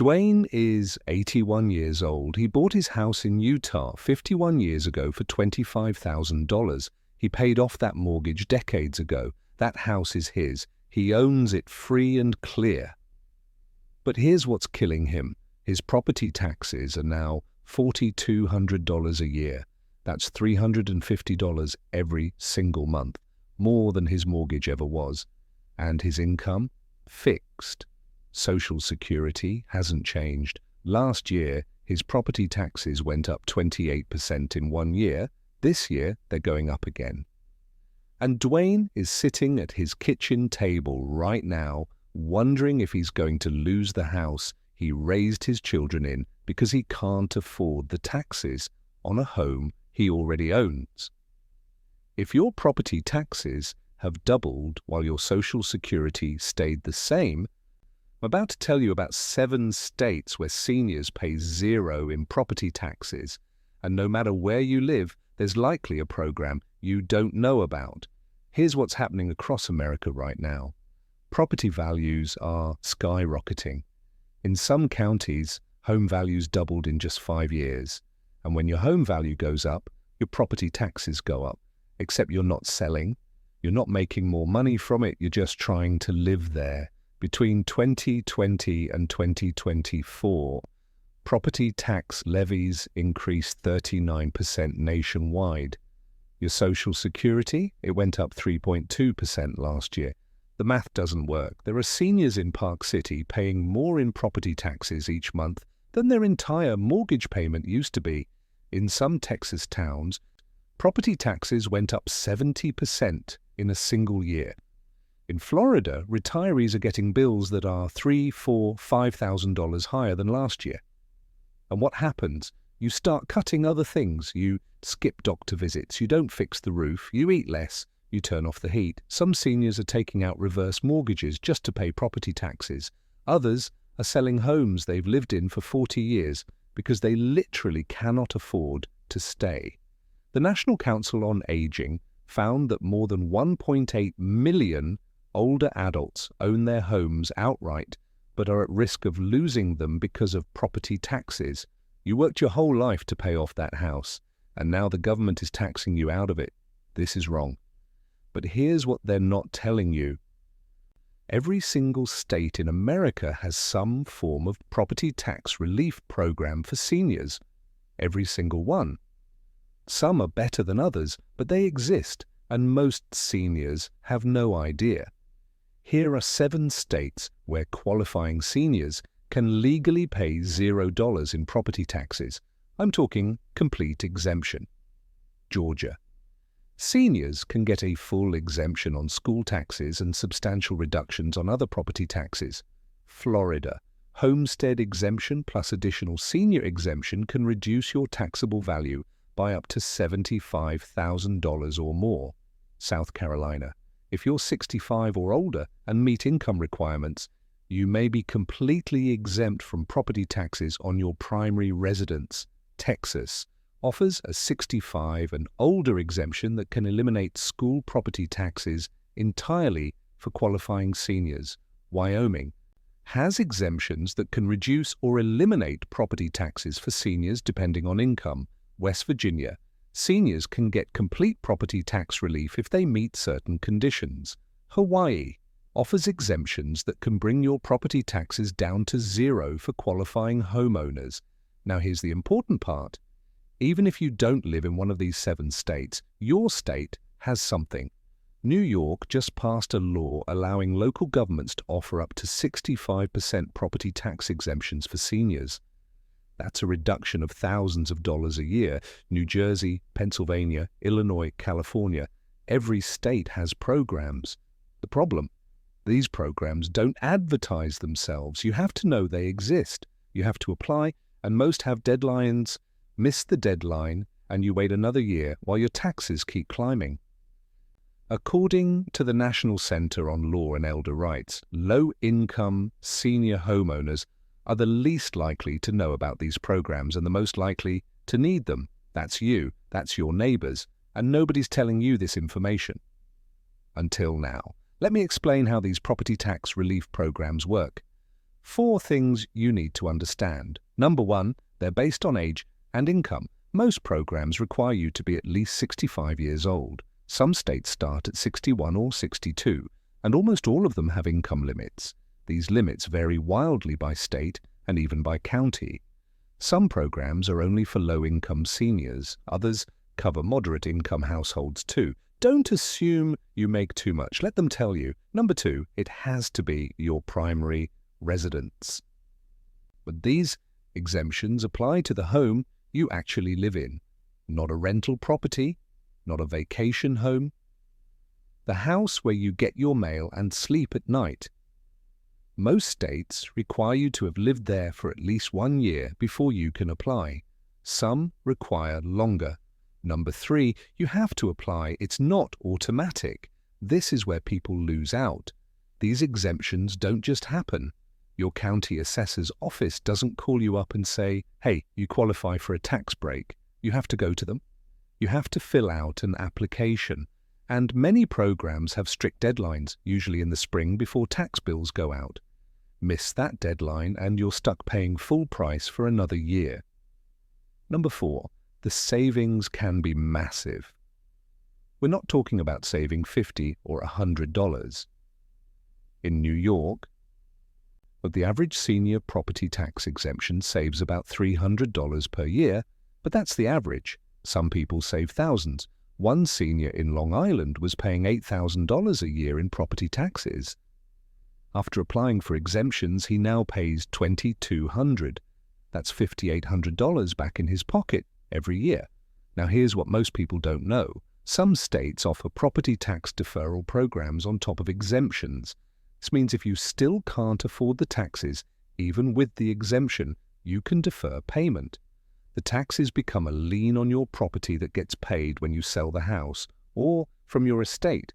Dwayne is 81 years old. He bought his house in Utah 51 years ago for $25,000. He paid off that mortgage decades ago. That house is his. He owns it free and clear. But here's what's killing him. His property taxes are now $4,200 a year. That's $350 every single month, more than his mortgage ever was. And his income? Fixed. Social Security hasn't changed. Last year, his property taxes went up 28% in 1 year. This year, they're going up again. And Dwayne is sitting at his kitchen table right now, wondering if he's going to lose the house he raised his children in because he can't afford the taxes on a home he already owns. If your property taxes have doubled while your Social Security stayed the same, I'm about to tell you about 7 states where seniors pay 0 in property taxes, and no matter where you live, there's likely a program you don't know about. Here's what's happening across America right now. Property values are skyrocketing. In some counties, home values doubled in just 5 years. And when your home value goes up, your property taxes go up. Except you're not selling, you're not making more money from it, you're just trying to live there. Between 2020 and 2024, property tax levies increased 39% nationwide. Your Social Security, it went up 3.2% last year. The math doesn't work. There are seniors in Park City paying more in property taxes each month than their entire mortgage payment used to be. In some Texas towns, property taxes went up 70% in a single year. In Florida, retirees are getting bills that are $3,000, $4,000, $5,000 higher than last year. And what happens? You start cutting other things. You skip doctor visits. You don't fix the roof. You eat less. You turn off the heat. Some seniors are taking out reverse mortgages just to pay property taxes. Others are selling homes they've lived in for 40 years because they literally cannot afford to stay. The National Council on Aging found that more than 1.8 million older adults own their homes outright but are at risk of losing them because of property taxes. You worked your whole life to pay off that house, and now the government is taxing you out of it. This is wrong. But here's what they're not telling you. Every single state in America has some form of property tax relief program for seniors. Every single one. Some are better than others, but they exist, and most seniors have no idea. Here are 7 states where qualifying seniors can legally pay $0 in property taxes. I'm talking complete exemption. Georgia. Seniors can get a full exemption on school taxes and substantial reductions on other property taxes. Florida. Homestead exemption plus additional senior exemption can reduce your taxable value by up to $75,000 or more. South Carolina. If you're 65 or older and meet income requirements, you may be completely exempt from property taxes on your primary residence. Texas offers a 65 and older exemption that can eliminate school property taxes entirely for qualifying seniors. Wyoming has exemptions that can reduce or eliminate property taxes for seniors depending on income. West Virginia, seniors can get complete property tax relief if they meet certain conditions. Hawaii offers exemptions that can bring your property taxes down to 0 for qualifying homeowners. Now here's the important part. Even if you don't live in one of these 7 states, your state has something. New York just passed a law allowing local governments to offer up to 65% property tax exemptions for seniors. That's a reduction of thousands of dollars a year. New Jersey, Pennsylvania, Illinois, California, every state has programs. The problem? These programs don't advertise themselves. You have to know they exist. You have to apply, and most have deadlines. Miss the deadline, and you wait another year while your taxes keep climbing. According to the National Center on Law and Elder Rights, low-income senior homeowners are the least likely to know about these programs and the most likely to need them. That's you, that's your neighbors, and nobody's telling you this information. Until now. Let me explain how these property tax relief programs work. 4 things you need to understand. Number 1, they're based on age and income. Most programs require you to be at least 65 years old. Some states start at 61 or 62, and almost all of them have income limits. These limits vary wildly by state and even by county. Some programs are only for low-income seniors. Others cover moderate-income households too. Don't assume you make too much. Let them tell you. Number 2, it has to be your primary residence. But these exemptions apply to the home you actually live in, not a rental property, not a vacation home. The house where you get your mail and sleep at night. Most states require you to have lived there for at least 1 year before you can apply. Some require longer. Number 3, you have to apply. It's not automatic. This is where people lose out. These exemptions don't just happen. Your county assessor's office doesn't call you up and say, hey, you qualify for a tax break. You have to go to them. You have to fill out an application. And many programs have strict deadlines, usually in the spring before tax bills go out. Miss that deadline and you're stuck paying full price for another year. Number 4, the savings can be massive. We're not talking about saving $50 or $100. In New York, but the average senior property tax exemption saves about $300 per year, but that's the average. Some people save thousands. One senior in Long Island was paying $8,000 a year in property taxes. After applying for exemptions, he now pays $2,200. That's $5,800 back in his pocket every year. Now here's what most people don't know. Some states offer property tax deferral programs on top of exemptions. This means if you still can't afford the taxes, even with the exemption, you can defer payment. The taxes become a lien on your property that gets paid when you sell the house or from your estate.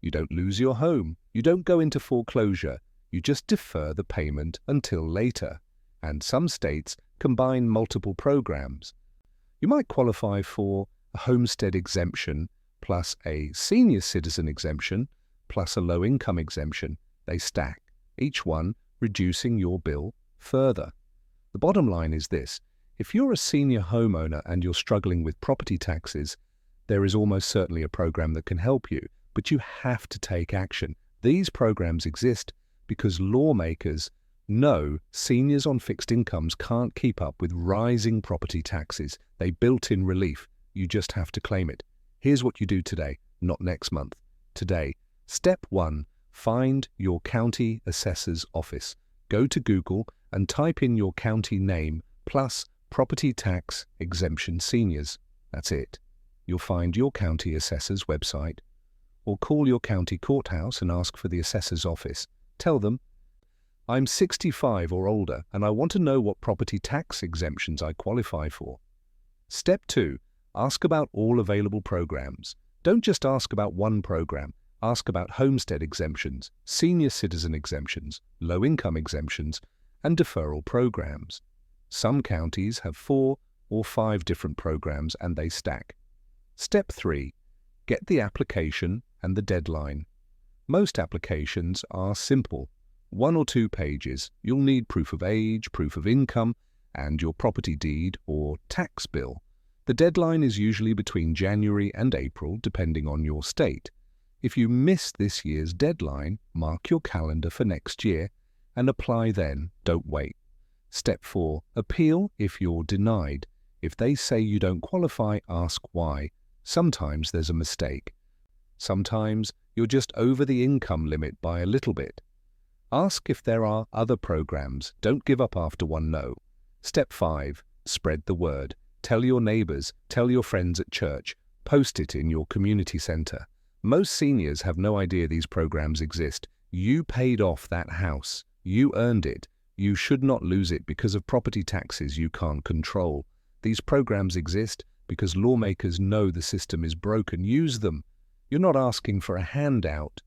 You don't lose your home. You don't go into foreclosure. You just defer the payment until later. And some states combine multiple programs. You might qualify for a Homestead exemption plus a senior citizen exemption plus a low-income exemption. They stack, each one reducing your bill further. The bottom line is this. If you're a senior homeowner and you're struggling with property taxes, there is almost certainly a program that can help you, but you have to take action. These programs exist because lawmakers know seniors on fixed incomes can't keep up with rising property taxes. They built in relief. You just have to claim it. Here's what you do today, not next month. Today, step 1. Find your county assessor's office. Go to Google and type in your county name plus property tax exemption seniors. That's it. You'll find your county assessor's website. Or call your county courthouse and ask for the assessor's office. Tell them, I'm 65 or older and I want to know what property tax exemptions I qualify for. Step 2. Ask about all available programs. Don't just ask about one program. Ask about homestead exemptions, senior citizen exemptions, low-income exemptions, and deferral programs. Some counties have 4 or 5 different programs and they stack. Step 3. Get the application and the deadline. Most applications are simple. 1 or 2 pages. You'll need proof of age, proof of income, and your property deed or tax bill. The deadline is usually between January and April, depending on your state. If you miss this year's deadline, mark your calendar for next year and apply then. Don't wait. Step 4. Appeal if you're denied. If they say you don't qualify, ask why. Sometimes there's a mistake. Sometimes you're just over the income limit by a little bit. Ask if there are other programs. Don't give up after one no. Step 5. Spread the word. Tell your neighbors, tell your friends at church, post it in your community center. Most seniors have no idea these programs exist. You paid off that house. You earned it. You should not lose it because of property taxes you can't control. These programs exist because lawmakers know the system is broken. Use them. You're not asking for a handout.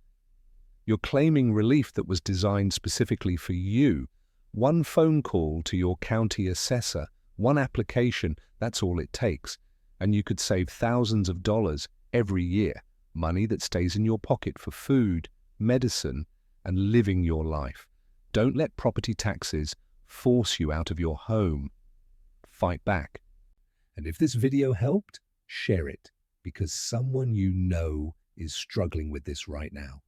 You're claiming relief that was designed specifically for you. One phone call to your county assessor, one application, that's all it takes. And you could save thousands of dollars every year. Money that stays in your pocket for food, medicine, and living your life. Don't let property taxes force you out of your home. Fight back. And if this video helped, share it, because someone you know is struggling with this right now.